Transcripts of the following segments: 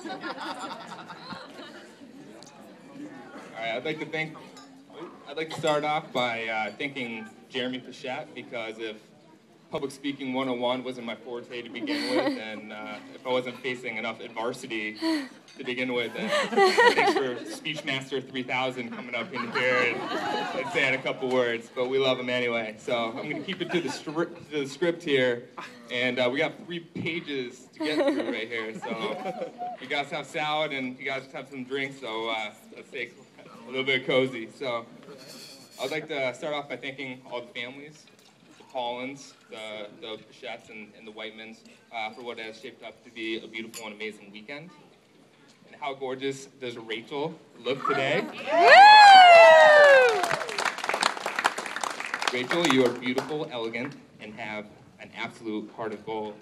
All right, I'd like to start off by thanking Jeremy Pichette, because if public speaking 101 wasn't my forte to begin with, and if I wasn't facing enough adversity to begin with, and thanks for Speechmaster 3000 coming up in here and saying a couple words, but we love him anyway. So I'm going to keep it to the script here, and we got 3 pages to get through right here. So you guys have salad and you guys have some drinks, so let's take a little bit cozy. So I'd like to start off by thanking all the families, the Paulins, the Pichettes, and the Whitemans for what has shaped up to be a beautiful and amazing weekend. And how gorgeous does Rachel look today? Rachel, you are beautiful, elegant, and have an absolute heart of gold.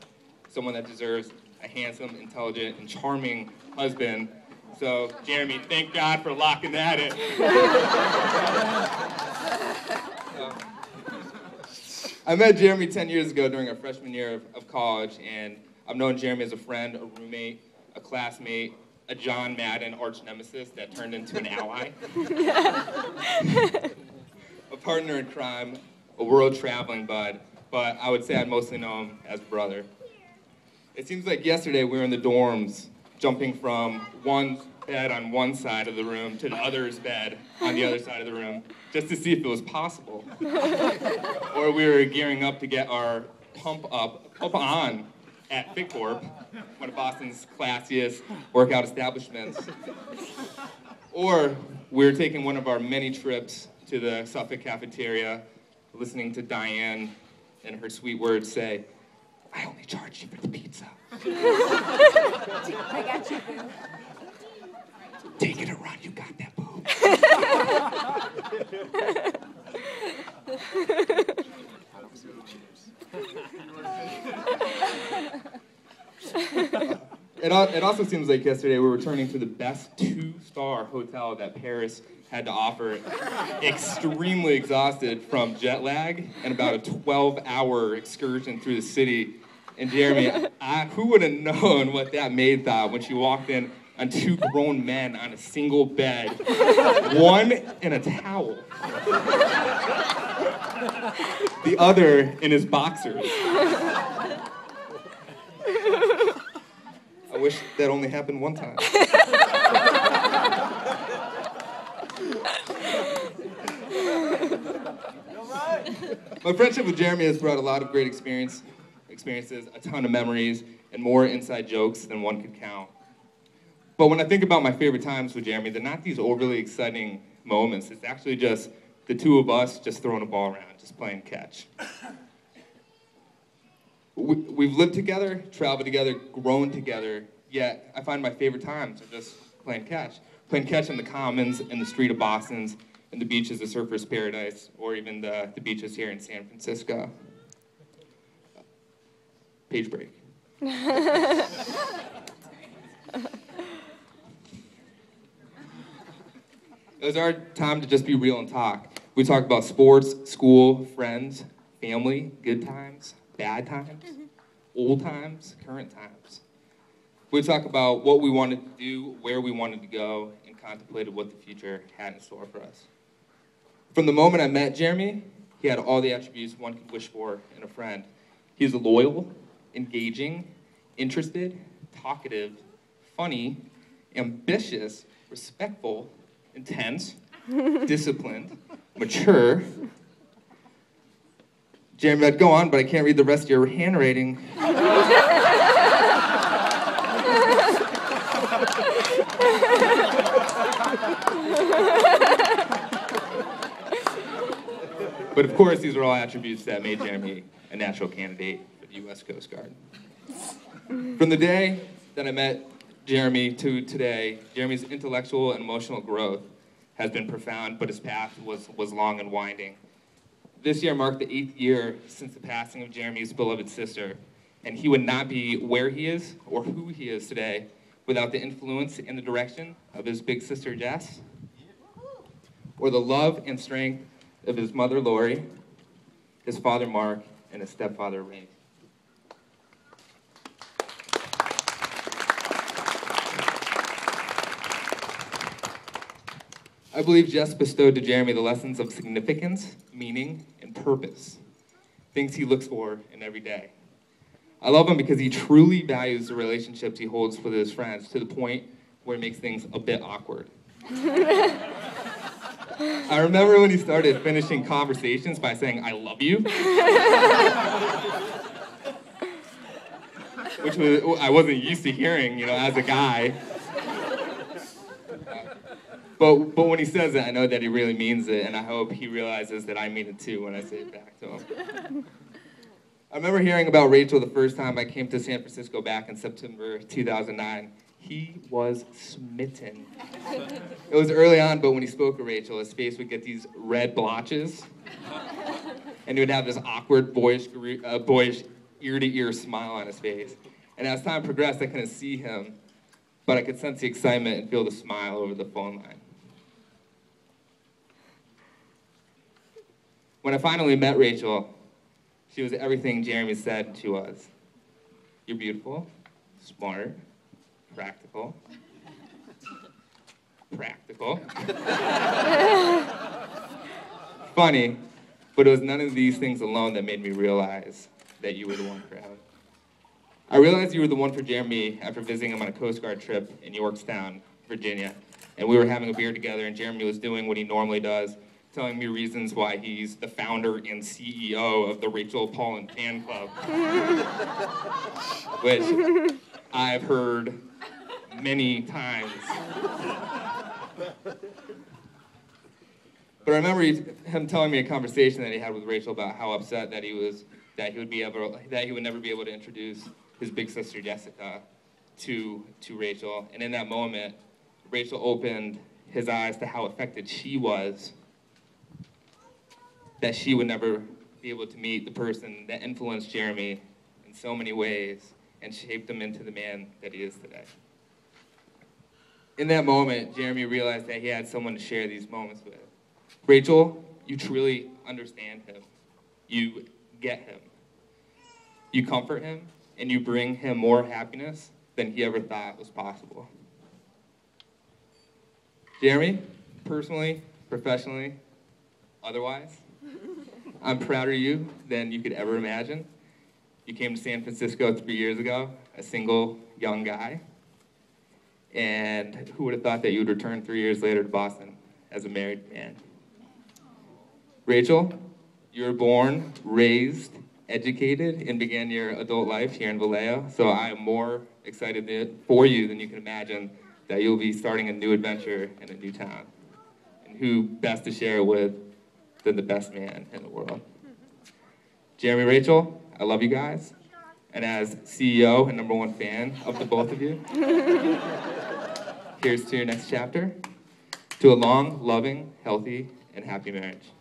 Someone that deserves a handsome, intelligent, and charming husband. So, Jeremy, thank God for locking that in. I met Jeremy 10 years ago during our freshman year of college, and I've known Jeremy as a friend, a roommate, a classmate, a John Madden arch nemesis that turned into an ally, a partner in crime, a world-traveling bud, but I would say I mostly know him as a brother. It seems like yesterday we were in the dorms, jumping from one bed on one side of the room to the other's bed on the other side of the room, just to see if it was possible. Or we were gearing up to get our pump on at FitCorp, one of Boston's classiest workout establishments. Or we were taking one of our many trips to the Suffolk cafeteria, listening to Diane and her sweet words say, "I only charge you for the pizza." I got you, boo. Take it around, you got that, boo. It also seems like yesterday we were returning to the best 2-star hotel that Paris had to offer, extremely exhausted from jet lag and about a 12-hour excursion through the city. And Jeremy, who would have known what that maid thought when she walked in on 2 grown men on a single bed, one in a towel, the other in his boxers. I wish that only happened one time. My friendship with Jeremy has brought a lot of great experiences, a ton of memories, and more inside jokes than one could count. But when I think about my favorite times with Jeremy, they're not these overly exciting moments. It's actually just the 2 of us just throwing a ball around, just playing catch. We've lived together, traveled together, grown together, yet I find my favorite times are just playing catch. Playing catch on the commons, in the street of Boston's, and the beaches of Surfer's Paradise, or even the beaches here in San Francisco. Page break. It was our time to just be real and talk. We talked about sports, school, friends, family, good times, bad times, old times, current times. We talked about what we wanted to do, where we wanted to go, and contemplated what the future had in store for us. From the moment I met Jeremy, he had all the attributes one could wish for in a friend. He was loyal, engaging, interested, talkative, funny, ambitious, respectful, intense, disciplined, mature. Jeremy, I'd go on, but I can't read the rest of your handwriting. But of course, these are all attributes that made Jeremy a natural candidate for the U.S. Coast Guard. From the day that I met Jeremy to today, Jeremy's intellectual and emotional growth has been profound, but his path was long and winding. This year marked the 8th year since the passing of Jeremy's beloved sister, and he would not be where he is or who he is today without the influence and the direction of his big sister Jess, or the love and strength of his mother Lori, his father Mark, and his stepfather Ray. I believe Jess bestowed to Jeremy the lessons of significance, meaning, and purpose, things he looks for in every day. I love him because he truly values the relationships he holds with his friends to the point where it makes things a bit awkward. I remember when he started finishing conversations by saying, "I love you," which I wasn't used to hearing, as a guy. But when he says it, I know that he really means it, and I hope he realizes that I mean it too when I say it back to him. I remember hearing about Rachel the first time I came to San Francisco back in September 2009. He was smitten. It was early on, but when he spoke of Rachel, his face would get these red blotches, and he would have this awkward, boyish ear-to-ear smile on his face. And as time progressed, I couldn't see him, but I could sense the excitement and feel the smile over the phone line. When I finally met Rachel, she was everything Jeremy said she was. You're beautiful, smart, practical. Funny, but it was none of these things alone that made me realize that you were the one for him. I realized you were the one for Jeremy after visiting him on a Coast Guard trip in Yorktown, Virginia. And we were having a beer together, and Jeremy was doing what he normally does, telling me reasons why he's the founder and CEO of the Rachel Paulin Fan Club, which I've heard many times. But I remember him telling me a conversation that he had with Rachel about how upset that he would never be able to introduce his big sister Jessica to Rachel. And in that moment, Rachel opened his eyes to how affected she was that she would never be able to meet the person that influenced Jeremy in so many ways and shaped him into the man that he is today. In that moment, Jeremy realized that he had someone to share these moments with. Rachel, you truly understand him. You get him. You comfort him, and you bring him more happiness than he ever thought was possible. Jeremy, personally, professionally, otherwise, I'm prouder of you than you could ever imagine. You came to San Francisco 3 years ago, a single young guy. And who would have thought that you would return 3 years later to Boston as a married man? Rachel, you were born, raised, educated, and began your adult life here in Vallejo. So I am more excited for you than you can imagine that you'll be starting a new adventure in a new town. And who best to share it with than the best man in the world? Jeremy, Rachel, I love you guys. And as CEO and #1 fan of the both of you, here's to your next chapter, to a long, loving, healthy, and happy marriage.